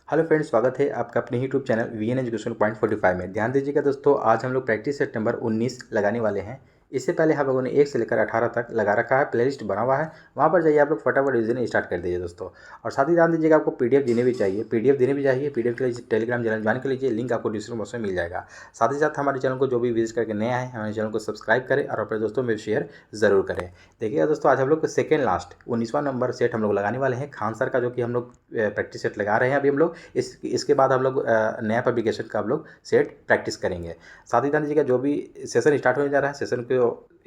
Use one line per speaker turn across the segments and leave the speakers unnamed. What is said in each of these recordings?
Hello friends, स्वागत है आपका अपने YouTube channel VN education point 45 में। ध्यान दीजिएगा दोस्तों, आज हम लोग प्रैक्टिस सेट नंबर 19 लगाने वाले हैं। इससे पहले हम लोगों ने 1 से लेकर 18 तक लगा रखा है, प्लेलिस्ट बना हुआ है, वहाँ पर जाइए आप लोग फटाफट रिवीजन स्टार्ट कर दीजिए दोस्तों। और साथ ही ध्यान दीजिएगा, आपको पीडीएफ देने भी चाहिए, पीडीएफ के लिए टेलीग्राम चैनल ज्वाइन कर लीजिए, लिंक आपको डिस्क्रिप्शन बॉक्स में मिल जाएगा। साथ ही साथ हमारे चैनल को जो भी विजिट करके नया है, हमारे चैनल को सब्सक्राइब करें और अपने दोस्तों में शेयर जरूर करें। देखिएगा दोस्तों, आज हम लोग सेकेंड लास्ट 19वां नंबर सेट हम लोग लगाने वाले हैं खान सर का, जो कि हम लोग प्रैक्टिस सेट लगा रहे हैं अभी हम लोग। इसके बाद हम लोग नया पब्लिकेशन का हम लोग सेट प्रैक्टिस करेंगे। साथ ही ध्यान दीजिएगा, जो भी सेशन स्टार्ट होने जा रहा है, सेशन को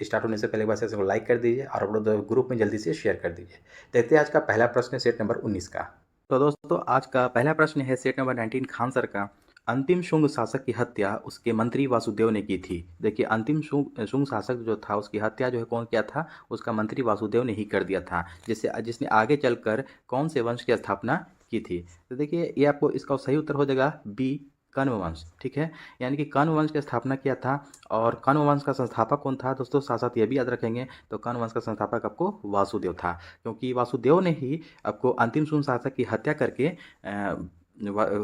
स्टार्ट होने से पहले एक बार सेशन को लाइक कर दीजिए और आप लोग ग्रुप में जल्दी से शेयर कर दीजिए। देखते हैं आज का पहला प्रश्न सेट नंबर 19 का। तो दोस्तों, आज का पहला प्रश्न है सेट नंबर 19 खान सर का। अंतिम शुंग शासक की हत्या उसके मंत्री वासुदेव ने की थी। देखिए, अंतिम शुंग शासक जो था, उसकी हत्या जो है कौन किया था? उसका मंत्री वासुदेव ने ही कर दिया था, जिसने आगे चलकर कौन से वंश की स्थापना की थी? तो देखिए, ये आपको इसका सही उत्तर हो जाएगा बी, कण्व वंश। ठीक है, यानी कि कण्व वंश की स्थापना किया था। और कण्व वंश का संस्थापक कौन था दोस्तों? साथ साथ ये भी याद रखेंगे, तो कण्व वंश का संस्थापक आपको वासुदेव था, क्योंकि वासुदेव ने ही आपको अंतिम शुंग शासक की हत्या करके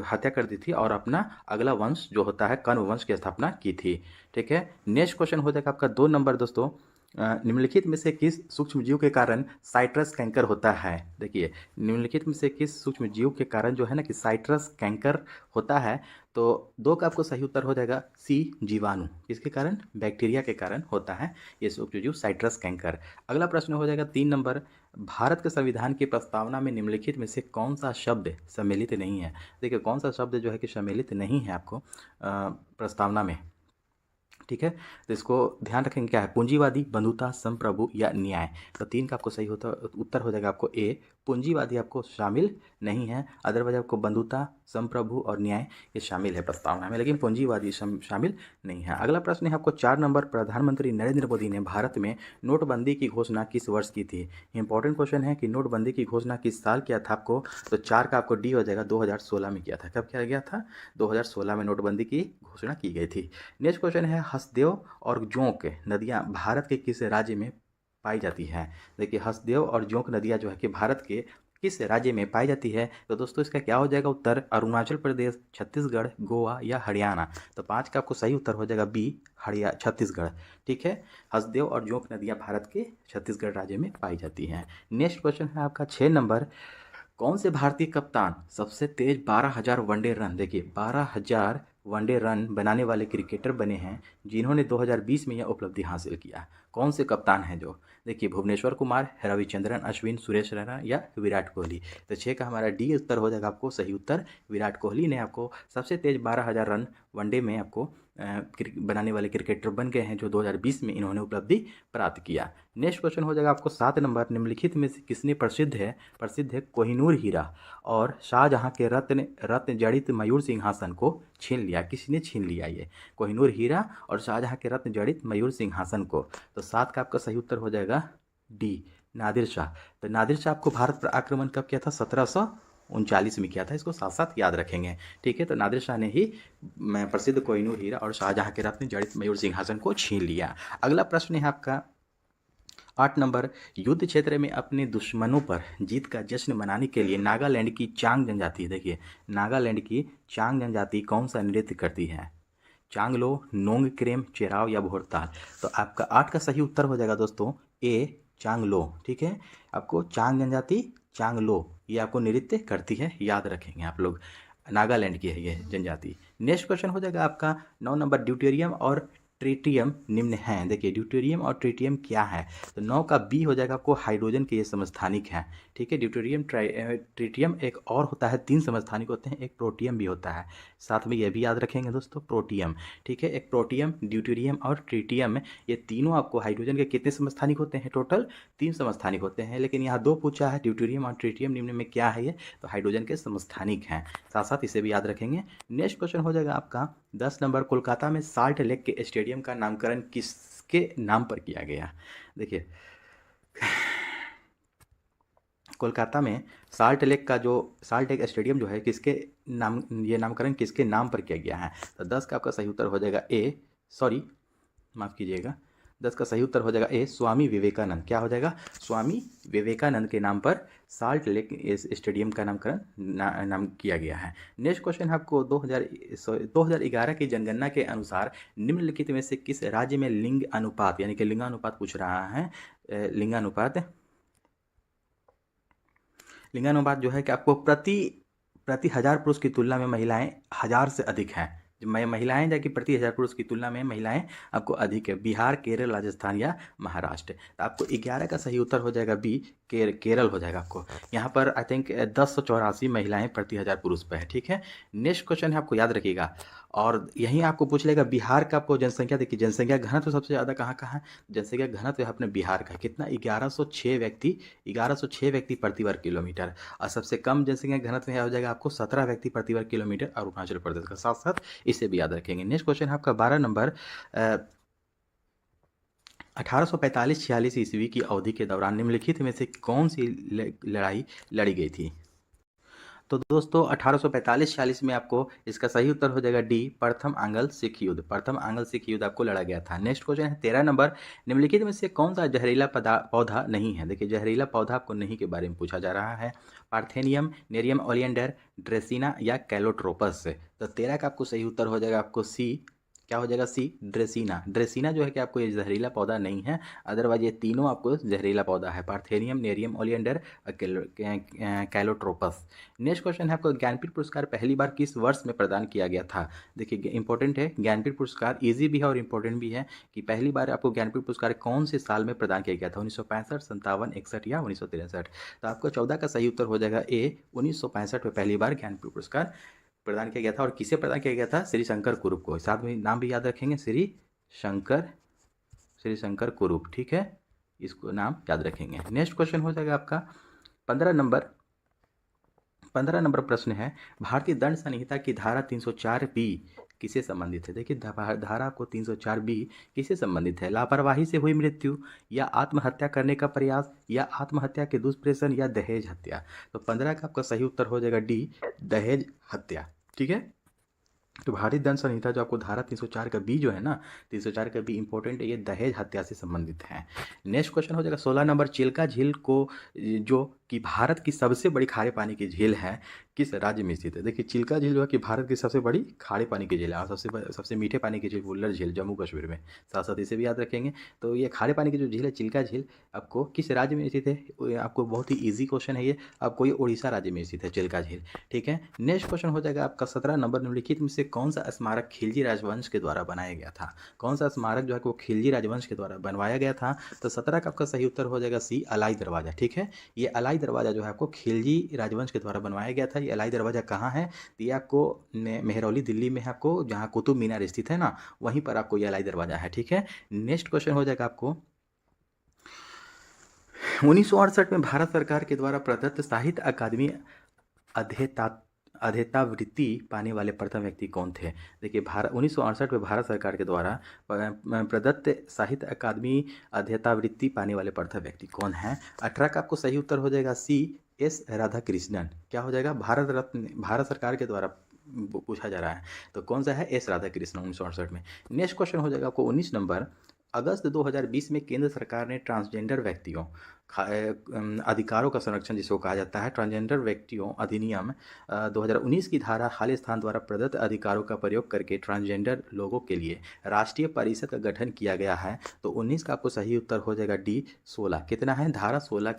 हत्या कर दी थी और अपना अगला वंश जो होता है कण्व वंश की स्थापना की थी। ठीक है, नेक्स्ट क्वेश्चन हो जाएगा आपका 2 नंबर दोस्तों। निम्नलिखित में से किस सूक्ष्म जीव के कारण साइट्रस कैंकर होता है? देखिए, निम्नलिखित में से किस सूक्ष्म जीव के कारण जो है ना कि साइट्रस कैंकर होता है? तो 2 का आपको सही उत्तर हो जाएगा सी, जीवाणु। किसके कारण? बैक्टीरिया के कारण होता है ये सूक्ष्म जीव साइट्रस कैंकर। अगला प्रश्न हो जाएगा 3 नंबर। भारत के संविधान की प्रस्तावना में निम्नलिखित में से कौन सा शब्द सम्मिलित नहीं है? देखिए, कौन सा शब्द जो है कि सम्मिलित नहीं है आपको प्रस्तावना में? ठीक है, तो इसको ध्यान रखेंगे, क्या है? पूंजीवादी, बंधुता, संप्रभु या न्याय। तो 3 का आपको सही उत्तर हो जाएगा आपको ए, पूंजीवादी आपको शामिल नहीं है। अदरवाइज आपको बंधुता, संप्रभु और न्याय ये शामिल है प्रस्तावना में, लेकिन पूंजीवादी शामिल नहीं है। अगला प्रश्न है आपको 4 नंबर। प्रधानमंत्री नरेंद्र मोदी ने भारत में नोटबंदी की घोषणा किस वर्ष की थी? इंपॉर्टेंट क्वेश्चन है कि नोटबंदी की घोषणा किस साल किया था आपको? तो 4 का आपको डी हो जाएगा, 2016 में किया था। कब किया गया था? 2016 में नोटबंदी की घोषणा की गई थी। नेक्स्ट क्वेश्चन है, हसदेव और जोंक नदियाँ भारत के किस राज्य में पाई जाती हैं? देखिए, हसदेव और जोंक नदियाँ जो है कि भारत के किस राज्य में पाई जाती है? तो दोस्तों, इसका क्या हो जाएगा उत्तर? अरुणाचल प्रदेश, छत्तीसगढ़, गोवा या हरियाणा। तो 5 का आपको सही उत्तर हो जाएगा बी, छत्तीसगढ़। ठीक है, हसदेव और जोंक नदियाँ भारत के छत्तीसगढ़ राज्य में पाई जाती हैं। नेक्स्ट क्वेश्चन है आपका 6 नंबर। कौन से भारतीय कप्तान सबसे तेज 12,000 वनडे रन, देखिए 12,000 वनडे रन बनाने वाले क्रिकेटर बने हैं, जिन्होंने 2020 में यह उपलब्धि हासिल किया? कौन से कप्तान हैं जो? देखिए, भुवनेश्वर कुमार, रविचंद्रन अश्विन, सुरेश रैना या विराट कोहली। तो 6 का हमारा डी उत्तर हो जाएगा आपको सही उत्तर। विराट कोहली ने आपको सबसे तेज 12,000 रन वनडे में आपको बनाने वाले क्रिकेटर बन गए हैं, जो 2020 में इन्होंने उपलब्धि प्राप्त किया। नेक्स्ट क्वेश्चन हो जाएगा आपको 7 नंबर। निम्नलिखित में से किसने प्रसिद्ध है कोहिनूर हीरा और शाहजहां के रत्न जड़ित मयूर सिंहासन को छीन लिया? किसने छीन लिया ये कोहिनूर हीरा और शाहजहां के रत्न जड़ित मयूर सिंहासन को? तो 7 का आपका सही उत्तर हो जाएगा डी, नादिर शाह। तो नादिर शाह आपको भारत पर आक्रमण कब किया था? 1739 में किया था। इसको साथ साथ याद रखेंगे। ठीक है, तो नादिर शाह ने ही प्रसिद्ध कोहिनूर हीरा और शाहजहां के रत्न जड़ित मयूर सिंहासन को छीन लिया। अगला प्रश्न है आपका 8 नंबर। युद्ध क्षेत्र में अपने दुश्मनों पर जीत का जश्न मनाने के लिए नागालैंड की चांग जनजाति, देखिए नागालैंड की चांग जनजाति कौन सा नृत्य करती है? चांगलो, नोंगक्रेम, चेराव या भोरताल। तो आपका 8 का सही उत्तर हो जाएगा दोस्तों ए, चांगलो। ठीक है, आपको चांग जनजाति, चांगलो, ये आपको नृत्य करती है, याद रखेंगे आप लोग। नागालैंड की है ये जनजाति। नेक्स्ट क्वेश्चन हो जाएगा आपका 9 नंबर। ड्यूटेरियम और ट्रिटियम निम्न हैं। देखिए, ड्यूटेरियम और ट्रिटियम क्या है? तो 9 का बी हो जाएगा आपको हाइड्रोजन के ये समस्थानिक हैं। ठीक है, ड्यूटेरियम ट्रिटियम एक और होता है, 3 समस्थानिक होते हैं, एक प्रोटियम भी होता है। साथ में ये भी याद रखेंगे दोस्तों, प्रोटियम। ठीक है, एक प्रोटियम, ड्यूटेरियम और ट्रिटियम, ये तीनों आपको हाइड्रोजन के कितने समस्थानिक होते हैं? टोटल 3 समस्थानिक होते हैं, लेकिन यहाँ 2 पूछा है, ड्यूटेरियम और ट्रिटियम निम्न में क्या है ये? तो हाइड्रोजन के समस्थानिक हैं। साथ साथ इसे भी याद रखेंगे। नेक्स्ट क्वेश्चन हो जाएगा आपका 10 नंबर। कोलकाता में साल्ट लेक के स्टेडियम का नामकरण किसके नाम पर किया गया? देखिए, कोलकाता में साल्ट लेक स्टेडियम जो है किसके नाम, ये नामकरण किसके नाम पर किया गया है? तो 10 का आपका सही उत्तर हो जाएगा ए, सॉरी माफ़ कीजिएगा, 10 का सही उत्तर हो जाएगा ए, स्वामी विवेकानंद। क्या हो जाएगा? स्वामी विवेकानंद के नाम पर साल्ट लेक इस स्टेडियम का नामकरण नाम किया गया है। नेक्स्ट क्वेश्चन है आपको 2011 की जनगणना के अनुसार निम्नलिखित में से किस राज्य में लिंग अनुपात यानी कि लिंगानुपात पूछ रहा है। लिंगानुपात जो है कि आपको प्रति हजार पुरुष की तुलना में महिलाएं 1000 से अधिक हैं। महिलाएं जाकि प्रति 1000 पुरुष की तुलना में महिलाएं आपको अधिक है। बिहार, केरल, राजस्थान या महाराष्ट्र। तो आपको 11 का सही उत्तर हो जाएगा बी, केरल हो जाएगा आपको। यहाँ पर आई थिंक 1084 महिलाएं प्रति 1000 पुरुष पर है। ठीक है। नेक्स्ट क्वेश्चन है, आपको याद रखिएगा, और यहीं आपको पूछ लेगा बिहार का आपको जनसंख्या। देखिए जनसंख्या घनत्व तो सबसे ज़्यादा कहाँ है? जनसंख्या घनत्व है अपने बिहार का। कितना? 1106 व्यक्ति प्रति वर्ग किलोमीटर। और सबसे कम जनसंख्या घनत्व है हो जाएगा आपको 17 व्यक्ति प्रति वर्ग किलोमीटर अरुणाचल प्रदेश का। साथ साथ इसे भी याद रखेंगे। नेक्स्ट क्वेश्चन है आपका 12 नंबर। 1845-46 ईस्वी की अवधि के दौरान निम्नलिखित में से कौन सी लड़ाई लड़ी गई थी? तो दोस्तों 1845-46 में आपको इसका सही उत्तर हो जाएगा डी, प्रथम आंग्ल सिख युद्ध। प्रथम आंग्ल सिख युद्ध आपको लड़ा गया था। नेक्स्ट क्वेश्चन है 13 नंबर। निम्नलिखित में से कौन सा जहरीला पौधा नहीं है? देखिए जहरीला पौधा आपको नहीं के बारे में पूछा जा रहा है। पार्थेनियम, नेरियम ओलियंडर, ड्रेसिना या कैलोट्रोपस। तो 13 का आपको सही उत्तर हो जाएगा आपको सी। क्या हो जाएगा? सी, ड्रेसिना। ड्रेसिना जो है कि आपको ये जहरीला पौधा नहीं है, अदरवाइज ये तीनों आपको जहरीला पौधा है। Parthenium, nerium oleander, calotropis. Next question है आपको ज्ञानपीठ पुरस्कार पहली बार किस वर्ष में प्रदान किया गया था? देखिए इंपॉर्टेंट है ज्ञानपीठ पुरस्कार, इजी भी है और इम्पोर्टेंट भी है कि पहली बार आपको ज्ञानपीठ पुरस्कार कौन से साल में प्रदान किया गया था? 1965, 57, 61 या 1963। तो आपको 14 का सही उत्तर हो जाएगा ए, 1965 में पहली बार ज्ञानपीठ पुरस्कार प्रदान किया गया था। और किसे प्रदान किया गया था? श्री शंकर कुरूप को। साथ में नाम भी याद रखेंगे, श्री शंकर कुरूप। ठीक है, इसको नाम याद रखेंगे। नेक्स्ट क्वेश्चन हो जाएगा आपका 15 नंबर प्रश्न है, भारतीय दंड संहिता की धारा 304B किसे संबंधित है? देखिए धारा आपको 304B किसे संबंधित है? लापरवाही से हुई मृत्यु, या आत्महत्या करने का प्रयास, या आत्महत्या के दुष्प्रेषण, या दहेज हत्या। तो 15 का आपका सही उत्तर हो जाएगा डी, दहेज हत्या। ठीक है। तो भारतीय दंड संहिता जो आपको धारा 304 का बी जो है ना, 304 का बी इंपॉर्टेंट है, ये दहेज हत्या से संबंधित है। नेक्स्ट क्वेश्चन हो जाएगा 16 नंबर। चिल्का झील को जो कि भारत की सबसे बड़ी खारे पानी की झील है, किस राज्य में स्थित है? देखिए चिल्का झील जो है कि भारत की सबसे बड़ी खारे पानी की झील है, और सबसे मीठे पानी की झील वुल्लर झील जम्मू कश्मीर में। साथ साथ इसे भी याद रखेंगे। तो ये खारे पानी की जो झील है चिल्का झील, आपको किस राज्य में स्थित है? आपको बहुत ही ईजी क्वेश्चन है ये, आपको ये उड़ीसा राज्य में स्थित है चिल्का झील। ठीक है। नेक्स्ट क्वेश्चन हो जाएगा आपका 17 नंबर। निम्नलिखित में से कौन सा स्मारक खिलजी राजवंश के द्वारा बनाया गया था? कौन सा स्मारक जो है वो खिलजी राजवंश के द्वारा बनवाया गया था? तो 17 का आपका सही उत्तर हो जाएगा सी, अलाई दरवाजा। ठीक है। ये अलाई दरवाजा जो है आपको खिलजी राजवंश के द्वारा बनवाया गया था। ये अलाई दरवाजा कहाँ है? तो ये आपको मेहरौली दिल्ली में है, आपको जहाँ कुतुब मीनार स्थित है ना, वहीं पर आपको ये अलाई दरवाजा है। ठीक है। नेक्स्ट क्वेश्चन हो जाएगा आपको 1968 में भारत सरकार के द्वारा प्रदत्त साहित्य अकादमी अध्येतावृत्ति पाने वाले प्रथम व्यक्ति कौन थे? देखिए 1968 में भारत सरकार के द्वारा प्रदत्त साहित्य अकादमी अध्येतावृत्ति पाने वाले प्रथम व्यक्ति कौन है? 18 का आपको सही उत्तर हो जाएगा सी, एस राधाकृष्णन। क्या हो जाएगा? भारत सरकार के द्वारा पूछा जा रहा है, तो कौन सा है? एस राधाकृष्णन 1968 में। नेक्स्ट क्वेश्चन हो जाएगा आपको 19 नंबर। अगस्त 2020 में केंद्र सरकार ने ट्रांसजेंडर व्यक्तियों अधिकारों का संरक्षण जिसको कहा जाता है ट्रांसजेंडर व्यक्तियों अधिनियम 2019 की धारा खाली स्थान द्वारा प्रदत्त अधिकारों का प्रयोग करके ट्रांसजेंडर लोगों के लिए राष्ट्रीय परिषद का गठन किया गया है। तो 19 का आपको सही उत्तर हो जाएगा डी, 16। कितना है? धारा 16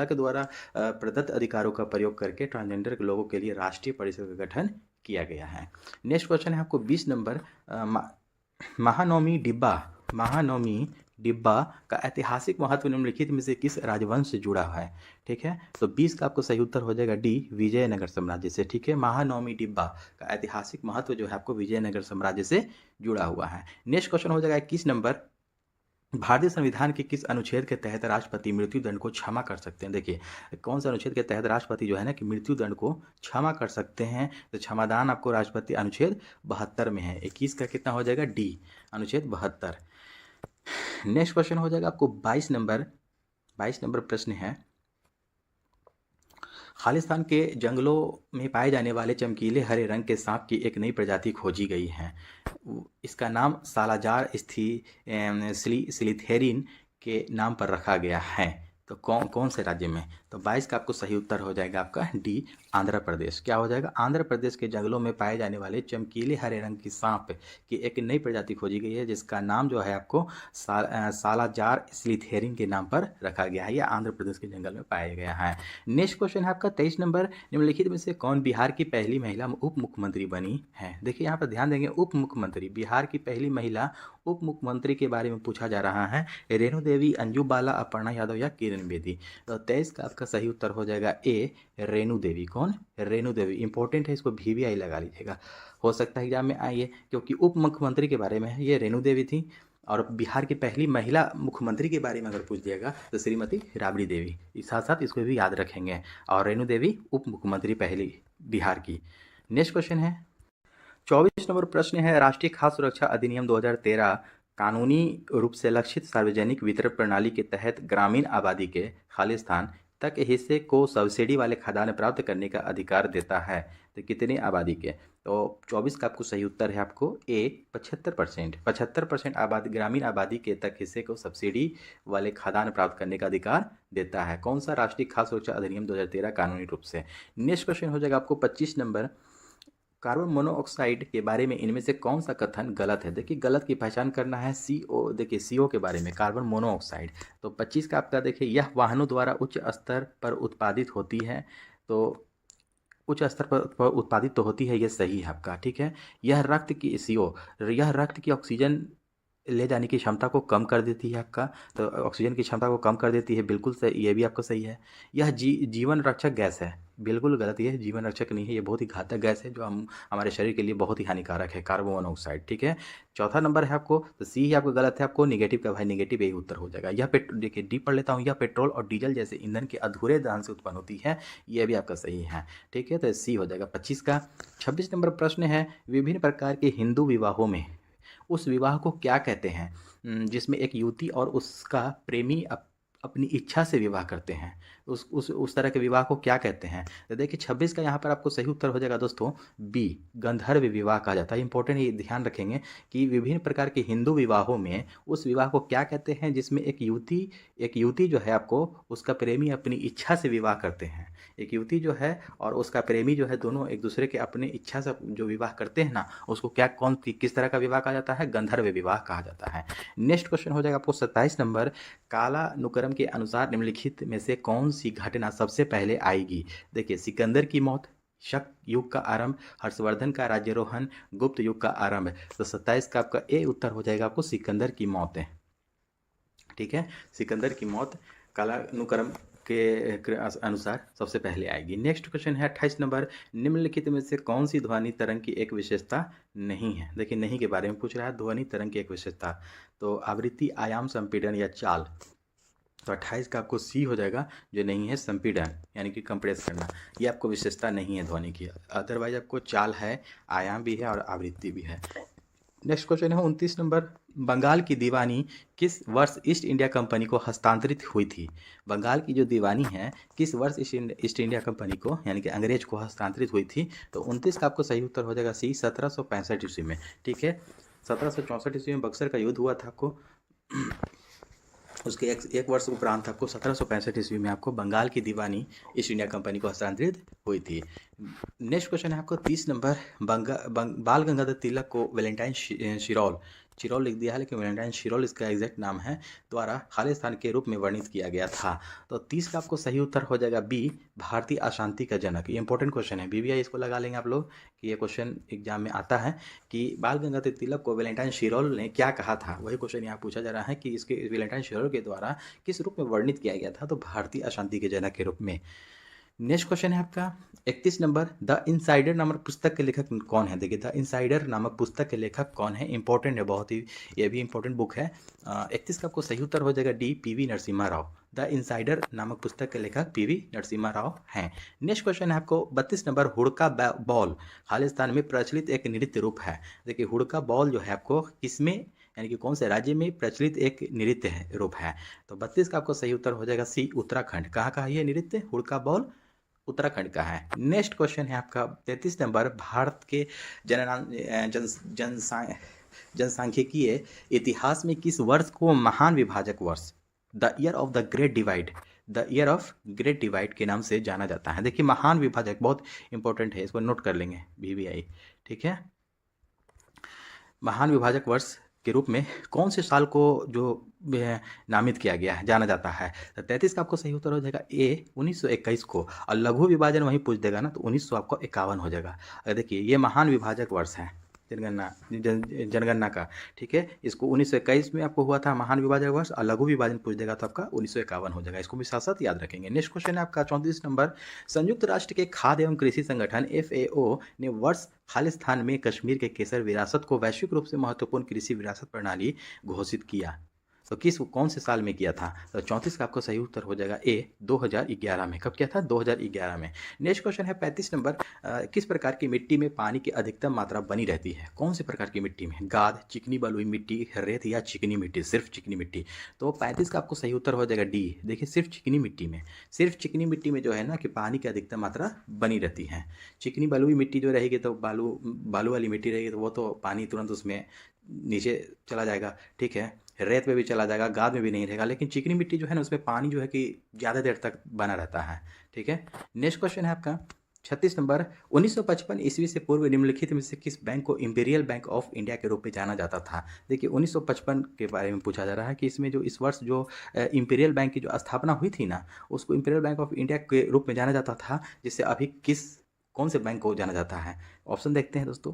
के द्वारा प्रदत्त अधिकारों का प्रयोग करके ट्रांसजेंडर लोगों के लिए राष्ट्रीय परिषद का गठन किया गया है। नेक्स्ट क्वेश्चन है आपको 20 नंबर। महानवमी डिब्बा का ऐतिहासिक महत्व निम्नलिखित में से किस राजवंश से जुड़ा है? ठीक है। तो 20 का आपको सही उत्तर हो जाएगा डी, विजयनगर साम्राज्य से। ठीक है। महानवमी डिब्बा का ऐतिहासिक महत्व जो है आपको विजयनगर साम्राज्य से जुड़ा हुआ है। नेक्स्ट क्वेश्चन हो जाएगा 21 नंबर। भारतीय संविधान के किस अनुच्छेद के तहत राष्ट्रपति मृत्युदंड को क्षमा कर सकते हैं? देखिए कौन सा अनुच्छेद के तहत राष्ट्रपति जो है ना कि मृत्युदंड को क्षमा कर सकते हैं? तो क्षमादान आपको राष्ट्रपति अनुच्छेद 72 में है। 21 का कितना हो जाएगा? डी, अनुच्छेद 72। नेक्स्ट क्वेश्चन हो जाएगा आपको 22 नंबर प्रश्न है, खालिस्तान के जंगलों में पाए जाने वाले चमकीले हरे रंग के सांप की एक नई प्रजाति खोजी गई है। इसका नाम सालाजार स्लिथेरिन के नाम पर रखा गया है। तो कौन कौन से राज्य में? तो 22 का आपको सही उत्तर हो जाएगा आपका डी, आंध्र प्रदेश। क्या हो जाएगा? आंध्र प्रदेश के जंगलों में पाए जाने वाले चमकीले हरे रंग की सांप की एक नई प्रजाति खोजी गई है, जिसका नाम जो है आपको सालाजार स्लिथेरिन के नाम पर रखा गया है। यह आंध्र प्रदेश के जंगल में पाया गया है। नेक्स्ट क्वेश्चन है आपका 23 नंबर, निम्नलिखित में से कौन बिहार की पहली महिला उप मुख्यमंत्री बनी है? देखिए यहाँ पर ध्यान देंगे, उप मुख्यमंत्री, बिहार की पहली महिला उप मुख्यमंत्री के बारे में पूछा जा रहा है। रेणु देवी, अंजू बाला, अपर्णा यादव या किरण बेदी? तो 23 का आपका सही उत्तर हो जाएगा ए, रेणु देवी। कौन? रेणु देवी। इंपॉर्टेंट है, इसको VVI लगा लीजिएगा, हो सकता है एग्जाम में आइए, क्योंकि उप मुख्यमंत्री के बारे में है। ये रेणु देवी थी। और बिहार की पहली महिला मुख्यमंत्री के बारे में अगर पूछ दिएगा तो श्रीमती राबड़ी देवी। इस साथ साथ इसको भी याद रखेंगे। और रेणु देवी उप मुख्यमंत्री पहली बिहार की। नेक्स्ट क्वेश्चन है 24 नंबर प्रश्न है, राष्ट्रीय खाद्य सुरक्षा अधिनियम 2013 कानूनी रूप से लक्षित सार्वजनिक वितरण प्रणाली के तहत ग्रामीण आबादी के खालिस्तान तक हिस्से को सब्सिडी वाले खाद्यान्न प्राप्त करने का अधिकार देता है। तो कितने आबादी के? तो 24 का आपको सही उत्तर है आपको ए, 75%। 75% आबादी, ग्रामीण आबादी के तक हिस्से को सब्सिडी वाले खाद्यान्न प्राप्त करने का अधिकार देता है। कौन सा? राष्ट्रीय खाद्य सुरक्षा अधिनियम 2013 कानूनी रूप से। नेक्स्ट क्वेश्चन हो जाएगा आपको 25 नंबर, कार्बन मोनोऑक्साइड के बारे में इनमें से कौन सा कथन गलत है? देखिए गलत की पहचान करना है। CO, देखिए CO के बारे में, कार्बन मोनोऑक्साइड। तो 25 का आपका देखिए, यह वाहनों द्वारा उच्च स्तर पर उत्पादित होती है। तो उच्च स्तर पर उत्पादित तो होती है, ये सही है आपका, ठीक है। यह रक्त की CO, यह रक्त की ऑक्सीजन ले जाने की क्षमता को कम कर देती है आपका। तो ऑक्सीजन की क्षमता को कम कर देती है, बिल्कुल सही, ये भी आपका सही है। यह जीवन रक्षक गैस है, बिल्कुल गलत, ये जीवन रक्षक नहीं है, ये बहुत ही घातक गैस है जो हमारे शरीर के लिए बहुत ही हानिकारक है, कार्बन मोनोऑक्साइड, ठीक है। चौथा नंबर है आपको, तो सी ही आपको गलत है, आपको निगेटिव का भाई निगेटिव यही उत्तर हो जाएगा। यह देखिए डी पढ़ लेता हूँ, यह पेट्रोल और डीजल जैसे ईंधन के अधूरे दहन से उत्पन्न होती है, यह भी आपका सही है, ठीक है। तो सी हो जाएगा 25 का। 26 नंबर प्रश्न है, विभिन्न प्रकार के हिंदू विवाहों में उस विवाह को क्या कहते हैं जिसमें एक युवती और उसका प्रेमी अपनी इच्छा से विवाह करते हैं? उस तरह के विवाह को क्या कहते हैं? तो देखिए 26 का यहाँ पर आपको सही उत्तर हो जाएगा दोस्तों बी, गंधर्व विवाह कहा जाता है। इंपॉर्टेंट ये ध्यान रखेंगे कि विभिन्न प्रकार के हिंदू विवाहों में उस विवाह को क्या कहते हैं जिसमें एक युवती जो है आपको उसका प्रेमी अपनी इच्छा से विवाह करते हैं। एक युवती जो है और उसका प्रेमी जो है, दोनों एक दूसरे के अपने इच्छा से जो विवाह करते हैं ना, उसको क्या किस तरह का विवाह कहा जाता है? गंधर्व विवाह कहा जाता है। नेक्स्ट क्वेश्चन हो जाएगा आपको 27 नंबर, कालानुक्रम के अनुसार निम्नलिखित में से कौन सी घटना सबसे पहले आएगी? देखिए सिकंदर की मौत, शक युग का आरंभ, हर्षवर्धन का राज्यारोहण, गुप्त युग का आरंभ। तो 27 का आपका ए उत्तर हो जाएगा आपको सिकंदर की मौत है, ठीक है। सिकंदर की मौत कालानुक्रम के अनुसार सबसे पहले आएगी। नेक्स्ट क्वेश्चन है 28 नंबर, निम्नलिखित में से कौन सी ध्वनि तरंग की एक विशेषता नहीं है? देखिए नहीं के बारे में पूछ रहा है, ध्वनि तरंग की एक विशेषता। तो आवृत्ति, आयाम, संपीड़न या चाल? तो 28 का आपको सी हो जाएगा, जो नहीं है संपीड़न यानी कि कंप्रेस करना, ये आपको विशेषता नहीं है ध्वनि की। अदरवाइज आपको चाल है, आयाम भी है और आवृत्ति भी है। नेक्स्ट क्वेश्चन है 29 नंबर, बंगाल की दीवानी किस वर्ष ईस्ट इंडिया कंपनी को हस्तांतरित हुई थी? बंगाल की जो दीवानी है किस वर्ष ईस्ट इंडिया कंपनी को यानी कि अंग्रेज को हस्तांतरित हुई थी? तो 29 का आपको सही उत्तर हो जाएगा सी, 1765 ईस्वी में, ठीक है। 1764 ईस्वी में बक्सर का युद्ध हुआ था आपको, उसके एक वर्ष उपरांत आपको 1765 ईस्वी में आपको बंगाल की दीवानी ईस्ट इंडिया कंपनी को हस्तांतरित हुई थी। नेक्स्ट क्वेश्चन है आपको 30 नंबर, बाल गंगाधर तिलक को वैलेंटाइन चिरोल लिख दिया है, लेकिन वैलेंटाइन शिरोल इसका एग्जैक्ट नाम है, द्वारा खालिस्तान के रूप में वर्णित किया गया था। तो 30 का आपको सही उत्तर हो जाएगा बी, भारतीय अशांति का जनक। ये इंपॉर्टेंट क्वेश्चन है, BBI इसको लगा लेंगे आप लोग कि ये क्वेश्चन एग्जाम में आता है कि बाल गंगाधर तिलक को वैलेंटाइन शिरोल ने क्या कहा था। वही क्वेश्चन यहाँ पूछा जा रहा है कि इसके वैलेंटाइन शिरोल के द्वारा किस रूप में वर्णित किया गया था? तो भारतीय अशांति के जनक के रूप में। नेक्स्ट क्वेश्चन है आपका 31 नंबर, द इनसाइडर नामक पुस्तक के लेखक कौन है? देखिए द इनसाइडर नामक पुस्तक के लेखक कौन है, इंपॉर्टेंट है बहुत ही, ये भी इंपॉर्टेंट बुक है। 31 का आपको सही उत्तर हो जाएगा D, PV Narasimha Rao. The insider नामक पुस्तक के लेखक PV नरसिम्हा राव हैं। नेक्स्ट क्वेश्चन है आपको 32 नंबर, हुड़का बॉल खालिस्तान में प्रचलित एक नृत्य रूप है। देखिए हुड़का बॉल जो है आपको किसमें यानी कि कौन से राज्य में प्रचलित एक नृत्य रूप है? तो 32 का आपको सही उत्तर हो जाएगा सी, उत्तराखंड। कहाँ का है ये नृत्य हुड़का बॉल? उत्तराखंड का है। नेक्स्ट क्वेश्चन है आपका 33 नंबर, भारत के जनसांख्यिकीय इतिहास में किस वर्ष को महान विभाजक वर्ष, the year of the great divide, the year of great divide के नाम से जाना जाता है? देखिए महान विभाजक बहुत इंपॉर्टेंट है, इसको नोट कर लेंगे VVI, ठीक है। महान विभाजक वर्ष के रूप में कौन से साल को जो नामित किया गया है, जाना जाता है? तो 33 का आपको सही उत्तर हो जाएगा ए 1921 को, और लघु विभाजन वहीं पूछ देगा ना तो 1900 आपको 51 हो जाएगा। देखिए ये महान विभाजक वर्ष है जनगणना का, ठीक है। इसको 1921 में आपको हुआ था महान विभाजक वर्ष, और लघु विभाजन पूछ देगा तो आपका 1951 हो जाएगा। इसको भी साथ साथ याद रखेंगे। नेक्स्ट क्वेश्चन है आपका 34 नंबर, संयुक्त राष्ट्र के खाद्य एवं कृषि संगठन FAO ने वर्ष खालिस्तान में कश्मीर के केसर विरासत को वैश्विक रूप से महत्वपूर्ण कृषि विरासत प्रणाली घोषित किया, तो कौन से साल में किया था? तो 34 का आपको सही उत्तर हो जाएगा ए 2011 में। कब किया था? 2011 में। नेक्स्ट क्वेश्चन है 35 नंबर, किस प्रकार की मिट्टी में पानी की अधिकतम मात्रा बनी रहती है? कौन से प्रकार की मिट्टी में? गाद, चिकनी बलुई मिट्टी, रेत या चिकनी मिट्टी? सिर्फ चिकनी मिट्टी। तो 35 का आपको सही उत्तर हो जाएगा डी। देखिए सिर्फ चिकनी मिट्टी में, सिर्फ चिकनी मिट्टी में जो है ना कि पानी की अधिकतम मात्रा बनी रहती है। चिकनी बलुई मिट्टी जो रहेगी तो बालू वाली मिट्टी रहेगी तो वो तो पानी तुरंत उसमें नीचे चला जाएगा, ठीक है। रेत में भी चला जाएगा, गाद में भी नहीं रहेगा, लेकिन चिकनी मिट्टी जो है ना उसमें पानी जो है कि ज़्यादा देर तक बना रहता है, ठीक है। नेक्स्ट क्वेश्चन है आपका 36 नंबर, 1955 ईस्वी से पूर्व निम्नलिखित में से किस बैंक को इंपीरियल बैंक ऑफ इंडिया के रूप में जाना जाता था? देखिए 1955 के बारे में पूछा जा रहा है कि इसमें जो इस वर्ष जो इंपीरियल बैंक की जो स्थापना हुई थी ना उसको इंपीरियल बैंक ऑफ इंडिया के रूप में जाना जाता था, जिससे अभी कौन से बैंक को जाना जाता है? ऑप्शन देखते हैं दोस्तों।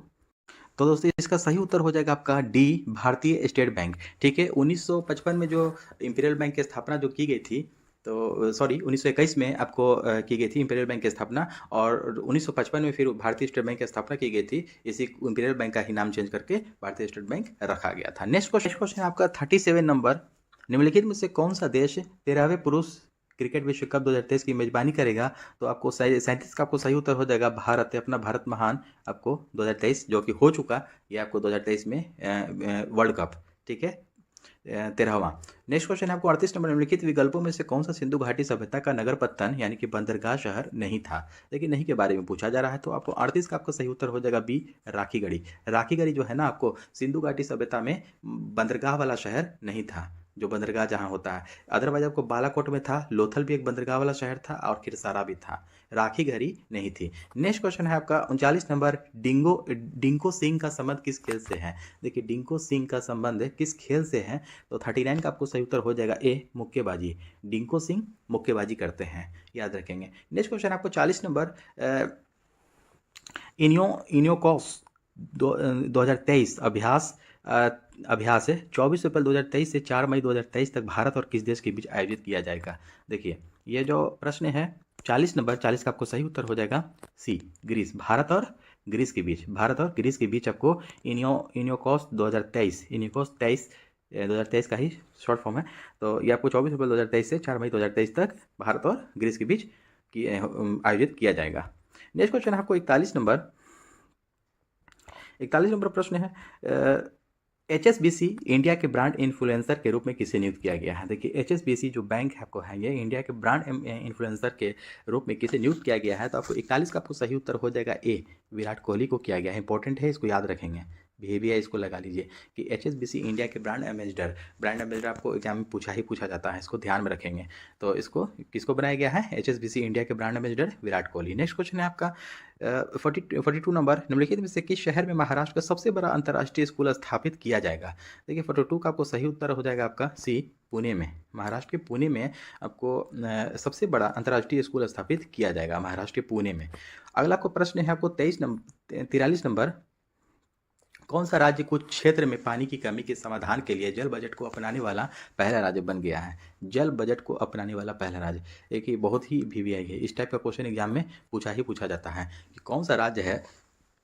तो दोस्तों इसका सही उत्तर हो जाएगा आपका डी, भारतीय स्टेट बैंक, ठीक है। 1955 में जो इंपीरियल बैंक की स्थापना जो की गई थी, तो सॉरी 1921 में आपको की गई थी इंपीरियल बैंक की स्थापना, और 1955 में फिर भारतीय स्टेट बैंक की स्थापना की गई थी। इसी इंपीरियल बैंक का ही नाम चेंज करके भारतीय स्टेट बैंक रखा गया था। नेक्स्ट क्वेश्चन है आपका 37 नंबर, निम्नलिखित में से कौन सा देश 13वें पुरुष क्रिकेट विश्व कप 2023 की मेजबानी करेगा? तो आपको 37 का आपको सही उत्तर हो जाएगा भारत है, अपना भारत महान आपको 2023 जो कि हो चुका, ये आपको 2023 में वर्ल्ड कप, ठीक है, 13वां। नेक्स्ट क्वेश्चन है आपको 38 नंबर, निम्नलिखित विकल्पों में से कौन सा सिंधु घाटी सभ्यता का नगर पत्तन यानी कि बंदरगाह शहर नहीं था? देखिए नहीं के बारे में पूछा जा रहा है, तो आपको 38 का आपका सही उत्तर हो जाएगा बी, राखीगढ़ी। राखीगढ़ी जो है ना आपको सिंधु घाटी सभ्यता में बंदरगाह वाला शहर नहीं था, जो बंदरगाह जहाँ होता है। अदरवाइज आपको बालाकोट में था, लोथल भी एक बंदरगाह वाला शहर था, और खिरसारा भी था, राखीगढ़ी नहीं थी। नेक्स्ट क्वेश्चन है आपका 39 नंबर, डिंको सिंह का संबंध किस खेल से है? देखिए डिंको सिंह का संबंध किस खेल से है? तो 39 का आपको सही उत्तर हो जाएगा ए, मुक्केबाजी। डिंको सिंह मुक्केबाजी करते हैं, याद रखेंगे। नेक्स्ट क्वेश्चन आपको 40 नंबर, इनियोकॉस 2023 अभ्यास है 24 अप्रैल 2023 से 4 मई 2023 तक भारत और किस देश के बीच आयोजित किया जाएगा? देखिए ये जो प्रश्न है 40 नंबर, 40 का आपको सही उत्तर हो जाएगा सी, ग्रीस। भारत और ग्रीस के बीच आपको इनियोकॉस 2023 का ही शॉर्ट फॉर्म है। तो ये आपको 24 अप्रैल 2023 से 4 मई 2023 तक भारत और ग्रीस के बीच आयोजित किया जाएगा। नेक्स्ट क्वेश्चन आपको 41 नंबर प्रश्न है, HSBC इंडिया के ब्रांड इन्फ्लुएंसर के रूप में किसे नियुक्त किया गया है? देखिए HSBC जो बैंक है आपको है, ये इंडिया के ब्रांड इन्फ्लुएंसर के रूप में किसे नियुक्त किया गया है? तो आपको 41 का आपको सही उत्तर हो जाएगा ए, विराट कोहली को किया गया है। इंपॉर्टेंट है, इसको याद रखेंगे, VVI इसको लगा लीजिए कि HSBC इंडिया के ब्रांड एम्बेसडर आपको एग्जाम में पूछा जाता है, इसको ध्यान में रखेंगे। तो इसको किसको बनाया गया है? HSBC इंडिया के brand ambassador Virat Kohli. Next question है आपका 42 नंबर, निम्नलिखित में से किस शहर में महाराष्ट्र का सबसे बड़ा अंतर्राष्ट्रीय स्कूल स्थापित किया जाएगा? देखिए 42 का आपको सही उत्तर हो जाएगा आपका सी, पुणे में। महाराष्ट्र के पुणे में आपको सबसे बड़ा अंतर्राष्ट्रीय स्कूल स्थापित किया जाएगा, महाराष्ट्र के पुणे में। अगला को प्रश्न है आपको 43 नंबर, कौन सा राज्य कुछ क्षेत्र में पानी की कमी के समाधान के लिए जल बजट को अपनाने वाला पहला राज्य बन गया है? जल बजट को अपनाने वाला पहला राज्य, एक ये बहुत ही VVI है, इस टाइप का क्वेश्चन एग्जाम में पूछा जाता है कि कौन सा राज्य है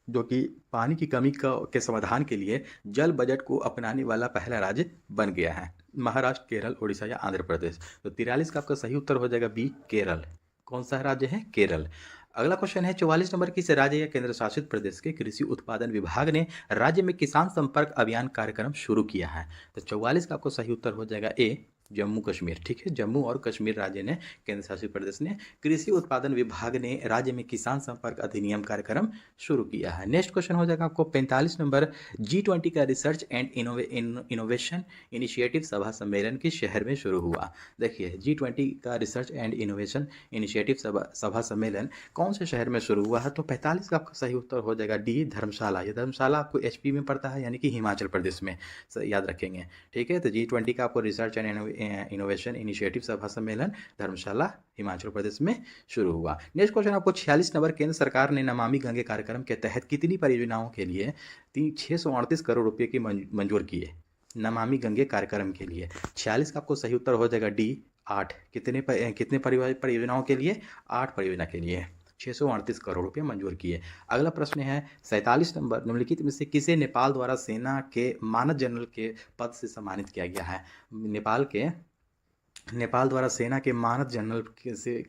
जो कि पानी की कमी के समाधान के लिए जल बजट को अपनाने वाला पहला राज्य बन गया है? महाराष्ट्र, केरल, उड़ीसा या आंध्र प्रदेश? तो 43 का आपका सही उत्तर हो जाएगा बी, केरल। कौन सा राज्य है? केरल। अगला क्वेश्चन है 44 नंबर, किस राज्य या केंद्र शासित प्रदेश के कृषि उत्पादन विभाग ने राज्य में किसान संपर्क अभियान कार्यक्रम शुरू किया है? तो 44 का आपको सही उत्तर हो जाएगा ए, जम्मू कश्मीर, ठीक है, जम्मू और कश्मीर राज्य ने, केंद्र शासित प्रदेश ने कृषि उत्पादन विभाग ने राज्य में किसान संपर्क अधिनियम कार्यक्रम शुरू किया है। नेक्स्ट क्वेश्चन हो जाएगा आपको 45 नंबर, G20 का रिसर्च एंड इनोवेशन इनिशिएटिव सभा सम्मेलन किस शहर में शुरू हुआ। देखिए G20 का रिसर्च एंड इनोवेशन इनिशिएटिव सभा सम्मेलन कौन से शहर में शुरू हुआ है, तो 45 का आपका सही उत्तर हो जाएगा डी, धर्मशाला। ये धर्मशाला आपको HP में पड़ता है, यानी कि हिमाचल प्रदेश में, याद रखेंगे, ठीक है। तो G20 का आपको रिसर्च एंड इनोवेशन इनिशिएटिव सभा सम्मेलन धर्मशाला हिमाचल प्रदेश में शुरू हुआ। नेक्स्ट क्वेश्चन आपको 46 नंबर, केंद्र सरकार ने नमामि गंगे कार्यक्रम के तहत कितनी परियोजनाओं के लिए 638 करोड़ रुपए की मंजूर किए। नमामि गंगे कार्यक्रम के लिए 46 का आपको सही उत्तर हो जाएगा डी, 8। कितने परियोजनाओं के लिए, 8 परियोजना के लिए 638 करोड़ रुपये मंजूर किए। अगला प्रश्न है 47 नंबर, निम्नलिखित में से किसे नेपाल द्वारा सेना के मानद जनरल के पद से सम्मानित किया गया है। नेपाल द्वारा सेना के मानद जनरल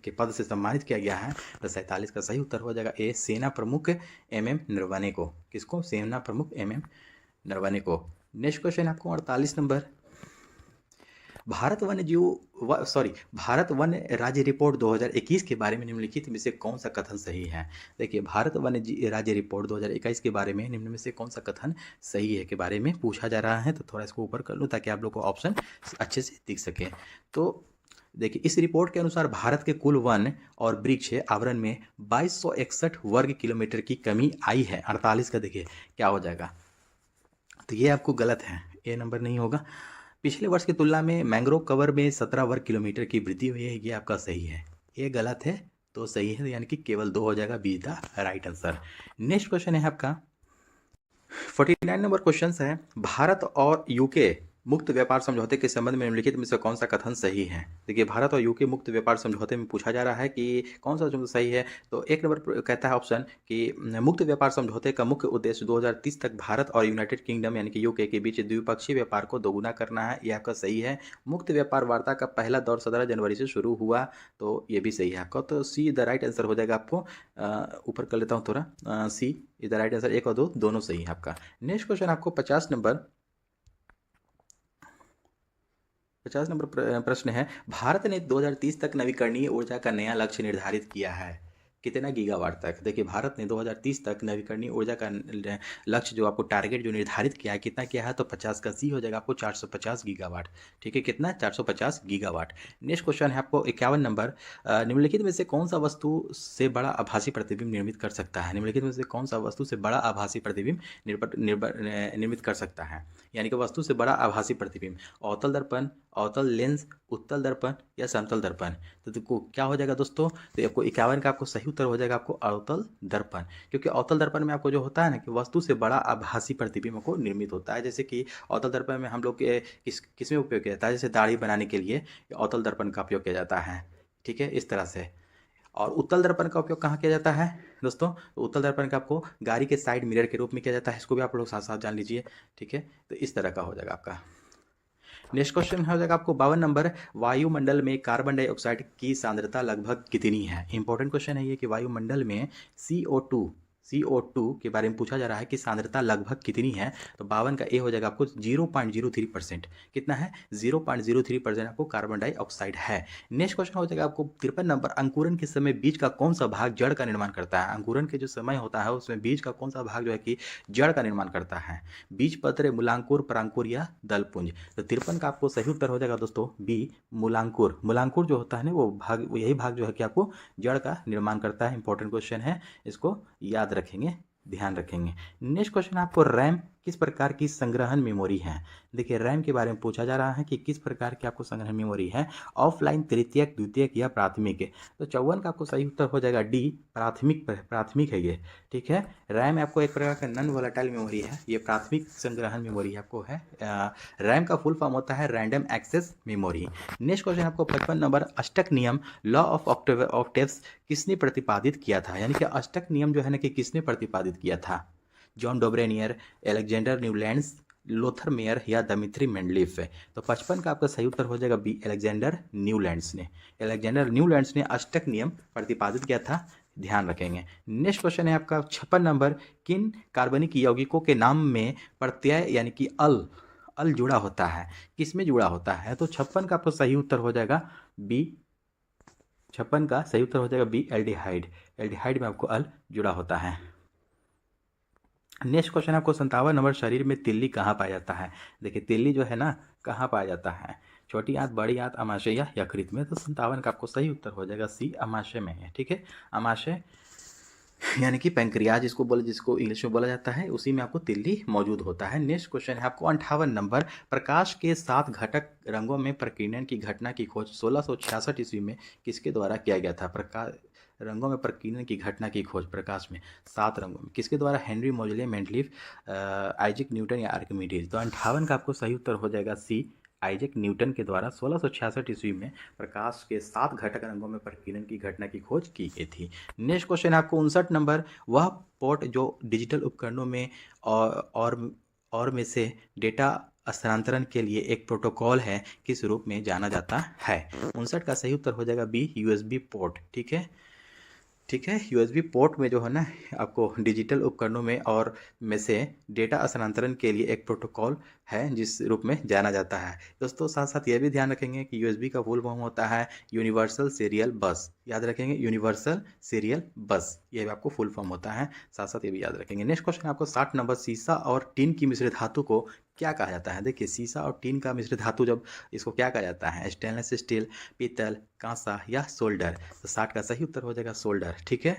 के पद से सम्मानित किया गया है। तो 47 का सही उत्तर हो जाएगा ए, सेना प्रमुख MM नरवणे को। किसको, सेना प्रमुख MM नरवणे को। नेक्स्ट क्वेश्चन आपको 48 नंबर, भारत वन राज्य रिपोर्ट 2021 के बारे में निम्नलिखित में से कौन सा कथन सही है। देखिए भारत वन राज्य रिपोर्ट 2021 के बारे में निम्न में से कौन सा कथन सही है के बारे में पूछा जा रहा है। तो थोड़ा इसको ऊपर कर लूँ ताकि आप लोग को ऑप्शन अच्छे से दिख सके। तो देखिए इस रिपोर्ट के अनुसार भारत के कुल वन और वृक्ष आवरण में 2261 वर्ग किलोमीटर की कमी आई है। 48 का देखिए क्या हो जाएगा, तो ये आपको गलत है, ए नंबर नहीं होगा। पिछले वर्ष की तुलना में मैंग्रोव कवर में 17 वर्ग किलोमीटर की वृद्धि हुई है, ये आपका सही है। ये गलत है तो सही है, यानी कि केवल 2 हो जाएगा, be the right answer. Next question है आपका 49 नंबर क्वेश्चन है, भारत और यूके मुक्त व्यापार समझौते के संबंध में निम्नलिखित में से कौन सा कथन सही है। देखिए भारत और यूके मुक्त व्यापार समझौते में पूछा जा रहा है कि कौन सा सही है। तो एक नंबर कहता है ऑप्शन कि मुक्त व्यापार समझौते का मुख्य उद्देश्य 2030 तक भारत और यूनाइटेड किंगडम यानी कि यूके के बीच द्विपक्षीय व्यापार को दोगुना करना है, यह आपका सही है। मुक्त व्यापार वार्ता का पहला दौर 17 जनवरी से शुरू हुआ, तो ये भी सही है आपका। तो सी द राइट आंसर हो जाएगा। आपको ऊपर कर लेता हूँ थोड़ा, सी इज द राइट आंसर। 1 और 2 दोनों सही है आपका। नेक्स्ट क्वेश्चन आपको 50 नंबर प्रश्न है, भारत ने 2030 तक नवीकरणीय ऊर्जा का नया लक्ष्य निर्धारित किया है, कितना गीगावाट तक। देखिए भारत ने 2030 तक नवीकरणीय ऊर्जा का लक्ष्य जो आपको टारगेट जो निर्धारित किया है, कितना किया है, तो 50 का सी हो जाएगा आपको 450 गीगावाट, ठीक है। कितना, 450 गीगावाट। नेक्स्ट क्वेश्चन है आपको 51 नंबर, निम्नलिखित में से कौन सा वस्तु से बड़ा आभासी प्रतिबिंब निर्मित कर सकता है। निम्नलिखित में से कौन सा वस्तु से बड़ा आभासी प्रतिबिंब निर्मित कर सकता है, यानी कि वस्तु से बड़ा आभासी प्रतिबिंब, अवतल दर्पण, अवतल लेंस, उत्तल दर्पण या समतल दर्पण। तो देखो क्या हो जाएगा दोस्तों, तो आपको 51 का आपको सही उत्तर हो जाएगा आपको अवतल दर्पण, क्योंकि अवतल दर्पण में आपको जो होता है ना कि वस्तु से बड़ा आभासी प्रतिबिंब को निर्मित होता है। जैसे कि अवतल दर्पण में हम लोग किस में उपयोग किया जाता है, जैसे दाढ़ी बनाने के लिए अवतल दर्पण का उपयोग किया जाता है, ठीक है, इस तरह से। और उत्तल दर्पण का उपयोग कहाँ किया जाता है दोस्तों, तो उत्तल दर्पण का आपको गाड़ी के साइड मिरर के रूप में किया जाता है, इसको भी आप लोग साथ साथ जान लीजिए, ठीक है। तो इस तरह का हो जाएगा आपका। नेक्स्ट क्वेश्चन हो जाएगा आपको 52 नंबर, वायुमंडल में कार्बन डाइऑक्साइड की सांद्रता लगभग कितनी है। इंपॉर्टेंट क्वेश्चन है ये कि वायुमंडल में CO2 के बारे में पूछा जा रहा है कि सांद्रता लगभग कितनी है। तो 52 का ए हो जाएगा आपको 0.03%। कितना है, 0.03% आपको कार्बन डाइऑक्साइड है। नेक्स्ट क्वेश्चन हो जाएगा आपको 53 नंबर, अंकुरन के समय बीज का कौन सा भाग जड़ का निर्माण करता है। अंकुरन के जो समय होता है उसमें बीज का कौन सा भाग जो है कि जड़ का निर्माण करता है, बीज पत्र, मूलांकुर, परांकुर या दलपुंज। तो 53 का आपको सही उत्तर हो जाएगा दोस्तों बी, मूलांकुर। मूलांकुर जो होता है ना वो भाग, यही भाग जो है कि आपको जड़ का निर्माण करता है। इंपॉर्टेंट क्वेश्चन है, इसको याद रखेंगे, ध्यान रखेंगे। नेक्स्ट क्वेश्चन आपको रैम किस प्रकार की संग्रहण मेमोरी है। देखिए रैम के बारे में पूछा जा रहा है कि किस प्रकार की आपको संग्रहण मेमोरी है, ऑफलाइन, तृतीयक, द्वितीयक या प्राथमिक। तो 54 का आपको सही उत्तर हो जाएगा डी, प्राथमिक है ये, ठीक है। रैम आपको एक प्रकार का नॉन वोलेटाइल मेमोरी है, ये प्राथमिक संग्रहण मेमोरी आपको है। रैम का फुल फॉर्म होता है random access memory. Next question आपको 55 नंबर, अष्टक नियम, लॉ ऑफ ऑक्टेव्स किसने प्रतिपादित किया था, यानी कि अष्टक नियम जो है ना कि किसने प्रतिपादित किया था। John Dobereiner, Alexander Newlands, Lothar Meyer या दमित्री मेंडलीफ है। तो 55 का आपका सही उत्तर हो जाएगा बी, अलेक्जेंडर न्यूलैंड्स ने अष्टक नियम प्रतिपादित किया था, ध्यान रखेंगे। नेक्स्ट क्वेश्चन है आपका 56 नंबर, किन कार्बनिक यौगिकों के नाम में प्रत्यय यानी कि अल अल जुड़ा होता है, किस में जुड़ा होता है? तो 56 का आपको सही उत्तर हो जाएगा बी। 56 का सही उत्तर हो जाएगा बी, एल्डिहाइड। एल्डिहाइड में आपको अल जुड़ा होता है। नेक्स्ट क्वेश्चन आपको 57 नंबर, शरीर में तिल्ली कहाँ पाया जाता है? देखिए तिल्ली जो है ना कहाँ पाया जाता है? छोटी आंत, बड़ी आंत, अमाशय या यकृत में? तो 57 का आपको सही उत्तर हो जाएगा सी, अमाशय में है। ठीक है, अमाशय यानी कि पैंक्रियाज जिसको इंग्लिश में बोला जाता है, उसी में आपको तिल्ली मौजूद होता है। नेक्स्ट क्वेश्चन है आपको 58 नंबर, प्रकाश के 7 घटक रंगों में प्रकीर्णन की घटना की खोज 1666 ईस्वी में किसके द्वारा किया गया था? प्रकाश रंगों में प्रकीर्णन की घटना की खोज प्रकाश में 7 रंगों में किसके द्वारा? हेनरी मोजले, मेंडलीफ, आइजैक न्यूटन या आर्किमिडीज? तो 58 का आपको सही उत्तर हो जाएगा सी, आइजैक न्यूटन के द्वारा 1666 ईस्वी में प्रकाश के 7 घटक रंगों में प्रकीर्णन की घटना की खोज की गई थी। नेक्स्ट क्वेश्चन आपको 59 नंबर, वह पोर्ट जो डिजिटल उपकरणों में और में से डेटा स्थानांतरण के लिए एक प्रोटोकॉल है, किस रूप में जाना जाता है? 59 का सही उत्तर हो जाएगा बी, यूएसबी पोर्ट। ठीक है, ठीक है, यूएसबी पोर्ट में जो है ना आपको डिजिटल उपकरणों में और में से डेटा स्थानांतरण के लिए एक प्रोटोकॉल है जिस रूप में जाना जाता है। दोस्तों साथ साथ ये भी ध्यान रखेंगे कि यूएसबी का फुल फॉर्म होता है यूनिवर्सल सीरियल बस। याद रखेंगे, यूनिवर्सल सीरियल बस, ये भी आपको फुल फॉर्म होता है, साथ साथ ये भी याद रखेंगे। नेक्स्ट क्वेश्चन आपको 60 नंबर, सीसा और टीन की मिश्र धातु को क्या कहा जाता है? देखिए सीसा और टीन का मिश्र धातु जब इसको क्या कहा जाता है? स्टेनलेस स्टील, पीतल, कांसा या सोल्डर? तो 60 का सही उत्तर हो जाएगा सोल्डर। ठीक है,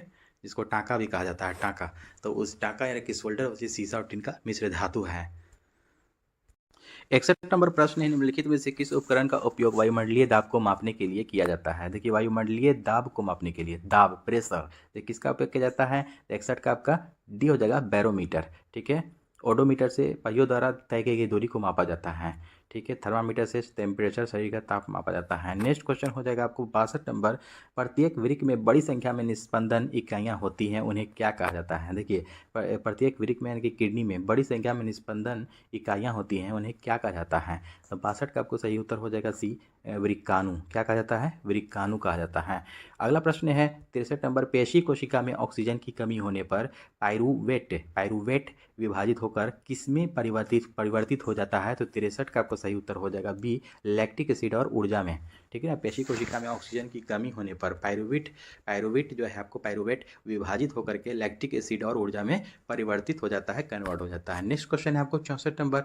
जिसको टाँका भी कहा जाता है, टाँका। तो उस टाँका यानी कि सोल्डर उसी सीसा और टिन का मिश्र धातु है। 61 नंबर प्रश्न है, निम्नलिखित में से किस उपकरण का उपयोग वायुमंडलीय दाब को मापने के लिए किया जाता है? देखिए वायुमंडलीय दाब को मापने के लिए, दाब, प्रेशर, तो किसका उपयोग किया जाता है? 61 का आपका डी हो जाएगा, बैरोमीटर। ठीक है, ओडोमीटर से पहियों द्वारा तय की गई दूरी को मापा जाता है। ठीक है, थर्मामीटर से टेम्परेचर, शरीर का ताप मापा जाता है। नेक्स्ट क्वेश्चन हो जाएगा आपको 62 नंबर, प्रत्येक वृक्क में बड़ी संख्या में निस्पंदन इकाइयाँ होती हैं, उन्हें क्या कहा जाता है? देखिए प्रत्येक वृक्क में यानी कि किडनी में बड़ी संख्या में निस्पंदन इकाइयाँ होती हैं, उन्हें क्या कहा जाता है? तो 62 का आपको सही उत्तर हो जाएगा सी, वृक्काणु। क्या कहा जाता है? वृक्काणु कहा जाता है। अगला प्रश्न है 63 नंबर, पेशी कोशिका में ऑक्सीजन की कमी होने पर पायरूवेट विभाजित होकर किसमें परिवर्तित हो जाता है? तो 63 का आपको सही उत्तर हो जाएगा बी, लैक्टिक एसिड और ऊर्जा में। ठीक है ना, पेशी कोशिका में ऑक्सीजन की कमी होने पर पायरूवेट जो है आपको पायरूवेट विभाजित होकर के लैक्टिक एसिड और ऊर्जा में परिवर्तित हो जाता है, कन्वर्ट हो जाता है। नेक्स्ट क्वेश्चन है आपको 64 नंबर,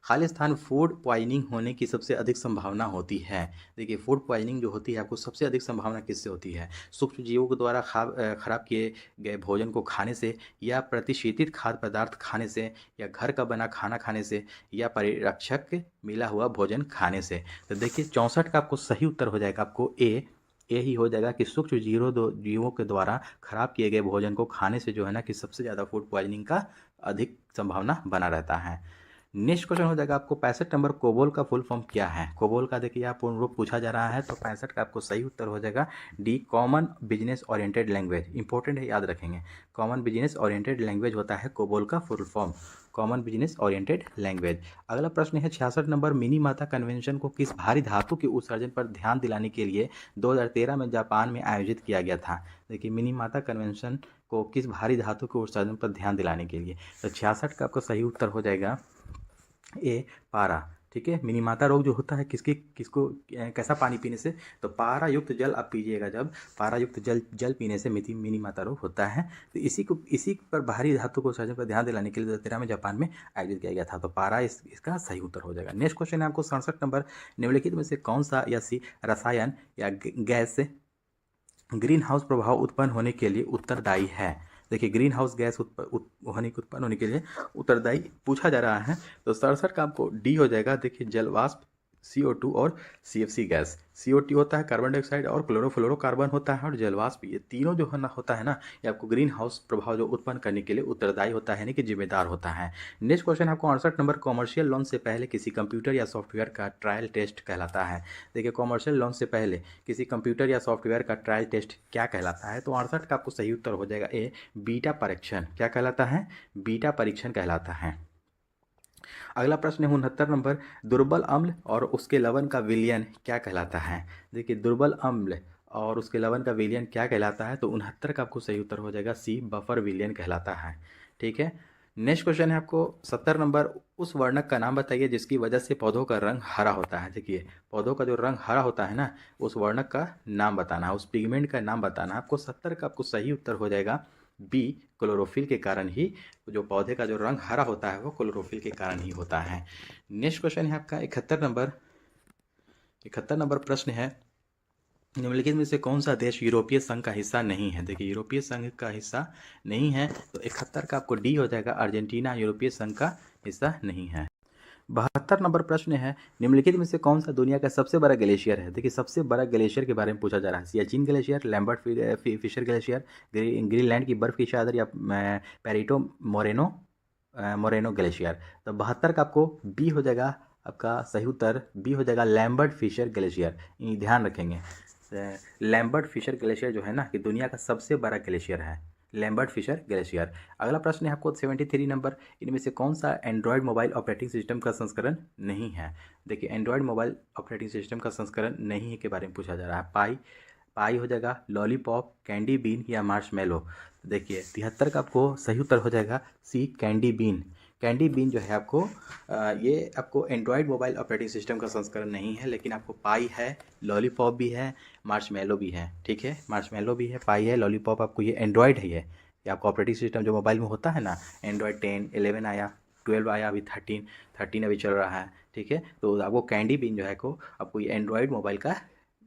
खालिस्तान फूड पॉइजनिंग होने की सबसे अधिक संभावना होती है? देखिए फूड पॉइजनिंग जो होती है आपको सबसे अधिक संभावना किससे होती है? सूक्ष्म जीवों के द्वारा खराब किए गए भोजन को खाने से, या प्रतिशीतित खाद्य पदार्थ खाने से, या घर का बना खाना खाने से, या परिरक्षक मिला हुआ भोजन खाने से? तो देखिए 64 का आपको सही उत्तर हो जाएगा आपको ए ही हो जाएगा कि सूक्ष्म जीवों के द्वारा खराब किए गए भोजन को खाने से जो है ना कि सबसे ज़्यादा फूड पॉइजनिंग का अधिक संभावना बना रहता है। नेक्स्ट क्वेश्चन हो जाएगा आपको 65 नंबर, कोबोल का फुल फॉर्म क्या है? कोबोल का देखिए आप पूर्ण रूप पूछा जा रहा है, तो 65 का आपको सही उत्तर हो जाएगा D, common business oriented language. Important है, याद रखेंगे, कॉमन बिजनेस ओरिएंटेड लैंग्वेज होता है कोबोल का full form, common business oriented language. अगला प्रश्न है 66 नंबर, मिनी माता कन्वेंशन को किस भारी धातु के उत्सर्जन पर ध्यान दिलाने के लिए 2013 में जापान में आयोजित किया गया था? देखिए मिनी माता कन्वेंशन को किस भारी धातु के उत्सर्जन पर ध्यान दिलाने के लिए? तो 66 का आपको सही उत्तर हो जाएगा ए, पारा। ठीक है, मिनीमाता रोग जो होता है किसको कैसा पानी पीने से? तो पारा युक्त जल आप पीजिएगा, जब पारा युक्त जल पीने से मिनीमाता रोग होता है। तो इसी पर भारी धातु को उत्सर्जन पर ध्यान दिलाने के लिए 2013 में जापान में आयोजित किया गया था, तो पारा इसका सही उत्तर हो जाएगा। नेक्स्ट क्वेश्चन है आपको 67 नंबर, निम्नलिखित में से कौन सा या सी रसायन या गैस ग्रीन हाउस प्रभाव उत्पन्न होने के लिए उत्तरदायी है? देखिए ग्रीन हाउस गैस उत्पन्न होने के लिए उत्तरदायी पूछा जा रहा है, तो 67 का आपको डी हो जाएगा। देखिए जलवाष्प, CO2 और CFC गैस। CO2 होता है कार्बन डाइऑक्साइड, और क्लोरोफ्लोरोकार्बन होता है, और जलवाष्प, ये तीनों जो है ना होता है ना, ये आपको ग्रीन हाउस प्रभाव जो उत्पन्न करने के लिए उत्तरदायी होता है, यानी कि जिम्मेदार होता है। नेक्स्ट क्वेश्चन आपको 68 नंबर, कॉमर्शियल लॉन्च से पहले किसी कंप्यूटर या सॉफ्टवेयर का ट्रायल टेस्ट कहलाता है? देखिए कॉमर्शियल लॉन्च से पहले किसी कंप्यूटर या सॉफ्टवेयर का ट्रायल टेस्ट क्या कहलाता है? तो 68 का आपको सही उत्तर हो जाएगा ए, बीटा परीक्षण। क्या कहलाता है? बीटा परीक्षण कहलाता है। अगला प्रश्न है 69 नंबर, दुर्बल अम्ल और उसके लवण का विलयन क्या कहलाता है? देखिए दुर्बल अम्ल और उसके लवण का विलयन क्या कहलाता है? तो 69 का आपको सही उत्तर हो जाएगा सी, बफर विलयन कहलाता है। ठीक है, नेक्स्ट क्वेश्चन है आपको 70 नंबर, उस वर्णक का नाम बताइए जिसकी वजह से पौधों का रंग हरा होता है। देखिए पौधों का जो रंग हरा होता है ना, उस वर्णक का नाम बताना है, उस पिगमेंट का नाम बताना है आपको। 70 का आपको सही उत्तर हो जाएगा बी, क्लोरोफिल के कारण ही जो पौधे का जो रंग हरा होता है वो क्लोरोफिल के कारण ही होता है। नेक्स्ट क्वेश्चन है आपका 71 नंबर प्रश्न है, निम्नलिखित में से कौन सा देश यूरोपीय संघ का हिस्सा नहीं है। देखिए यूरोपीय संघ का हिस्सा नहीं है, तो 71 का आपको डी हो जाएगा, अर्जेंटीना यूरोपीय संघ का हिस्सा नहीं है। 72 नंबर प्रश्न है, निम्नलिखित में से कौन सा दुनिया का सबसे बड़ा ग्लेशियर है। देखिए सबसे बड़ा ग्लेशियर के बारे में पूछा जा रहा है, Siachen glacier, Lambert Fisher glacier, Greenland की बर्फ की चादर, या पेरिटो मोरेनो ग्लेशियर। तो 72 का आपको बी हो जाएगा, आपका सही उत्तर बी हो जाएगा, लैम्बर्ट फिशर ग्लेशियर। ये ध्यान रखेंगे, लैम्बर्ट फिशर ग्लेशियर जो है ना, कि दुनिया का सबसे बड़ा ग्लेशियर है, लैम्बर्ट फिशर ग्लेशियर। अगला प्रश्न है आपको 73 नंबर, इनमें से कौन सा एंड्रॉयड मोबाइल ऑपरेटिंग सिस्टम का संस्करण नहीं है। देखिए एंड्रॉयड मोबाइल ऑपरेटिंग सिस्टम का संस्करण नहीं है के बारे में पूछा जा रहा है। पाई हो जाएगा, लॉलीपॉप, कैंडी बीन या मार्शमेलो। देखिए 73 का आपको सही उत्तर हो जाएगा सी, कैंडी बीन। कैंडी बीन जो है आपको ये आपको एंड्रॉयड मोबाइल ऑपरेटिंग सिस्टम का संस्करण नहीं है, लेकिन आपको पाई है, लॉलीपॉप भी है, मार्शमेलो भी है। ठीक है, मार्शमेलो भी है, पाई है, लॉलीपॉप आपको ये एंड्रॉयड है। ये आपको ऑपरेटिंग सिस्टम जो मोबाइल में होता है ना, एंड्रॉयड 10, 11 आया, 12 आया, अभी 13 अभी चल रहा है। ठीक है, तो आपको कैंडी बीन जो है को आपको ये एंड्रॉयड मोबाइल का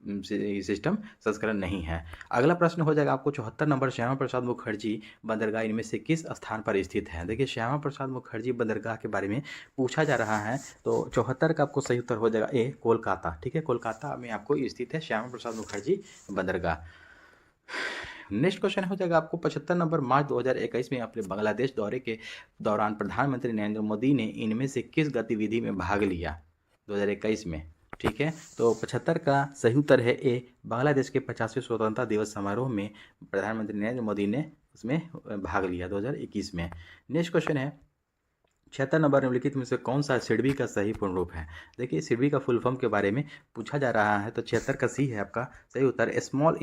सिस्टम संस्करण नहीं है। अगला प्रश्न हो जाएगा आपको 74 नंबर, श्यामा प्रसाद मुखर्जी बंदरगाह इनमें से किस स्थान पर स्थित है। देखिए श्यामा प्रसाद मुखर्जी बंदरगाह के बारे में पूछा जा रहा है, तो 74 का आपको सही उत्तर हो जाएगा ए, कोलकाता। ठीक है, कोलकाता में आपको स्थित है श्यामा प्रसाद मुखर्जी बंदरगाह। नेक्स्ट क्वेश्चन हो जाएगा आपको 75 नंबर, मार्च 2021 में अपने बांग्लादेश दौरे के दौरान प्रधानमंत्री नरेंद्र मोदी ने इनमें से किस गतिविधि में भाग लिया 2021 में। ठीक है, तो 75 का सही उत्तर है ए, बांग्लादेश के 50वें स्वतंत्रता दिवस समारोह में प्रधानमंत्री नरेंद्र मोदी ने उसमें भाग लिया 2021 में। नेक्स्ट क्वेश्चन है 76 नंबर, निम्नलिखित में से कौन सा सिडबी का सही पूर्ण रूप है। देखिए सिडबी का फुल फॉर्म के बारे में पूछा जा रहा है, तो 76 का सी है आपका सही उत्तर, small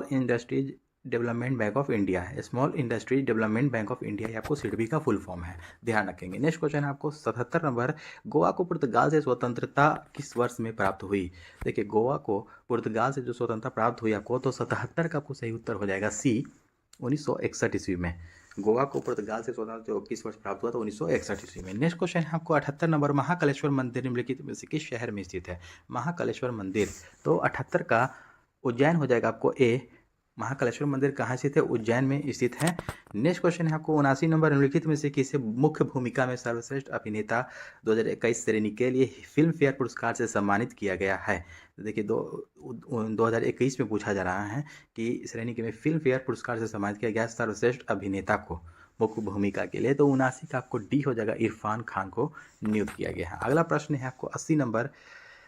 industries development bank of India है। Small industries development bank of India, ये आपको सिडबी का फुल फॉर्म है, ध्यान रखेंगे। नेक्स्ट क्वेश्चन है आपको 77 नंबर, गोवा को पुर्तगाल से स्वतंत्रता किस वर्ष में प्राप्त हुई। देखिए गोवा को पुर्तगाल से जो स्वतंत्रता प्राप्त हुई आपको, तो 77 का आपको सही उत्तर हो जाएगा सी, 1961 ईस्वी में। गोवा को पुर्तगाल से स्वतंत्रता किस वर्ष प्राप्त हुआ, तो 1961 ईस्वी में। नेक्स्ट क्वेश्चन है आपको 78 नंबर, महाकालेश्वर मंदिर निम्नलिखित में से किस शहर में स्थित है। महाकालेश्वर मंदिर, तो 78 का उज्जैन हो जाएगा आपको ए, महाकालेश्वर मंदिर कहाँ स्थित है, उज्जैन में स्थित है। नेक्स्ट क्वेश्चन है आपको 79 नंबर, निम्नलिखित में से किसे मुख्य भूमिका में सर्वश्रेष्ठ अभिनेता 2021 श्रेणी के लिए फिल्म फेयर पुरस्कार से सम्मानित किया गया है। देखिए 2021 में पूछा जा रहा है कि श्रेणी के में फिल्म फेयर पुरस्कार से सम्मानित किया गया सर्वश्रेष्ठ अभिनेता को मुख्य भूमिका के लिए, तो 79 का आपको डी हो जाएगा, इरफान खान को नियुक्त किया गया है। अगला प्रश्न है आपको 80 नंबर,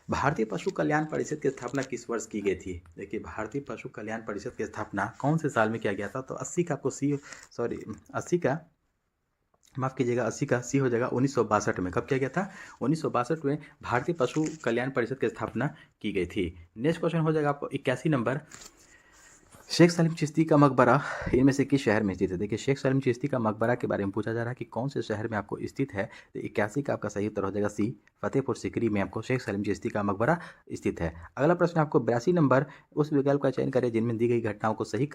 भारतीय पशु कल्याण परिषद की स्थापना किस वर्ष की गई थी। देखिए भारतीय पशु कल्याण परिषद की स्थापना कौन से साल में किया गया था, तो 80 का आपको सी, सॉरी 80 का माफ़ कीजिएगा, 80 का सी हो जाएगा 1962 में। कब किया गया था, 1962 में भारतीय पशु कल्याण परिषद की स्थापना की गई थी। नेक्स्ट क्वेश्चन हो जाएगा आपको 81 नंबर, शेख सलीम चिश्ती का मकबरा इनमें से किस शहर में स्थित है। देखिए शेख सलीम चिश्ती का मकबरा के बारे में पूछा जा रहा है कि कौन से शहर में आपको स्थित है, तो 81 का आपका सही उत्तर हो जाएगा सी, फतेहपुर सीकरी में आपको शेख सलीम चिश्ती का मकबरा स्थित है। अगला प्रश्न आपको 82 नंबर, उस विकल्प का चयन करें जिनमें दी गई घटनाओं को सही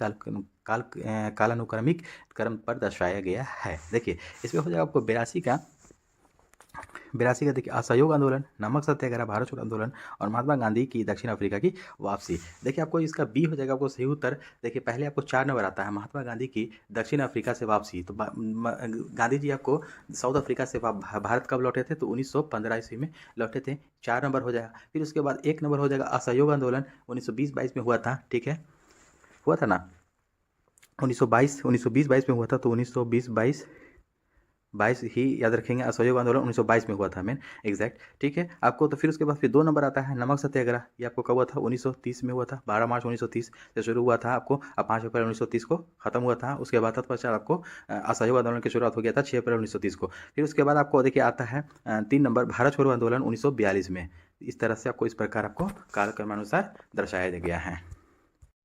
कालानुक्रमिक क्रम पर दर्शाया गया है। देखिए इसमें हो जाएगा आपको 82 का देखिए असहयोग आंदोलन, नमक सत्याग्रह, भारत छोड़ो आंदोलन और महात्मा गांधी की दक्षिण अफ्रीका की वापसी। देखिए आपको इसका बी हो जाएगा आपको सही उत्तर। देखिए पहले आपको 4 नंबर आता है, महात्मा गांधी की दक्षिण अफ्रीका से वापसी, तो गांधी जी आपको साउथ अफ्रीका से भारत कब लौटे थे, तो 1915 ईस्वी में लौटे थे, 4 नंबर हो जाएगा। फिर उसके बाद 1 नंबर हो जाएगा असहयोग आंदोलन, 1920-22 में हुआ था। ठीक है, हुआ था ना 1920-22 में हुआ था, तो 1920-22 ही याद रखेंगे। असहयोग आंदोलन 1922 में हुआ था मेन एग्जैक्ट। ठीक है आपको, तो फिर उसके बाद फिर 2 नंबर आता है नमक सत्याग्रह, ये आपको कब हुआ था, 1930 में हुआ था, 12 मार्च 1930 से शुरू हुआ था आपको, अब 5 अप्रैल 1930 को खत्म हुआ था। उसके बाद तत्पश्चात आपको असहयोग आंदोलन की शुरुआत हो गया था 6 अप्रैल 1930 को। फिर उसके बाद आपको देखिए आता है 3 नंबर, भारत छोड़ो आंदोलन 1942 में। इस तरह से आपको इस प्रकार आपको कालक्रमानुसार दर्शाया गया है।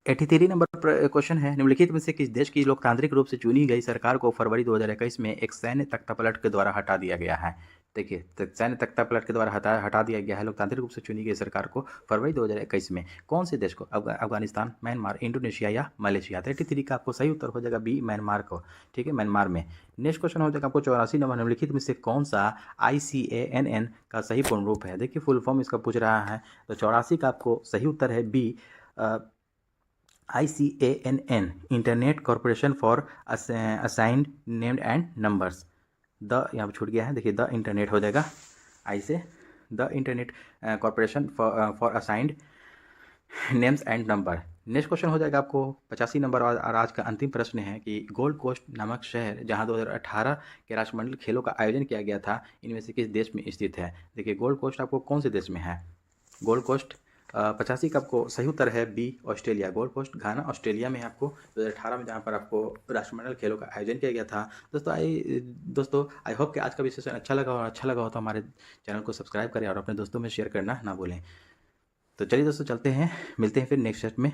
83 नंबर क्वेश्चन है, निम्नलिखित में से किस देश की लोकतांत्रिक रूप से चुनी गई सरकार को फरवरी 2021 में एक सैन्य तख्तापलट के द्वारा हटा दिया गया है? देखिए, सैन्य तख्तापलट के द्वारा हटा दिया गया है लोकतांत्रिक रूप से चुनी गई सरकार को फरवरी 2021 में। कौन से देश को? अफगानिस्तान, म्यांमार, इंडोनेशिया या मलेशिया? तो 83 का आपको सही उत्तर हो जाएगा बी, म्यांमार को। ठीक है, म्यांमार में। नेक्स्ट क्वेश्चन हो जाएगा आपको 84 नंबर, निम्नलिखित में से कौन सा ICANN का सही पूर्ण रूप है? देखिए, फुल फॉर्म इसका पूछ रहा है, तो 84 का आपको सही उत्तर है B, ICANN, internet corporation for assigned named and numbers. The यहाँ पर छूट गया है, देखिए द इंटरनेट हो जाएगा, आई से the internet corporation for assigned names and number. Next question हो जाएगा आपको 85 नंबर, और आज का अंतिम प्रश्न है कि गोल्ड कोस्ट नामक शहर जहां 2018 के राष्ट्रमंडल खेलों का आयोजन किया गया था, इनमें से किस देश में स्थित है? देखिए, गोल्ड कोस्ट आपको कौन से देश में है? गोल्ड कोस्ट 85 का आपको सही उत्तर है बी, ऑस्ट्रेलिया। गोल्ड कोस्ट घाना, ऑस्ट्रेलिया में आपको 2018 में जहाँ पर आपको राष्ट्रमंडल खेलों का आयोजन किया गया था। दोस्तों आई होप कि आज का विषय अच्छा लगा, और अच्छा लगा हो तो हमारे चैनल को सब्सक्राइब करें और अपने दोस्तों में शेयर करना ना भूलें। तो चलिए दोस्तों, चलते हैं, मिलते हैं फिर नेक्स्ट सेट में।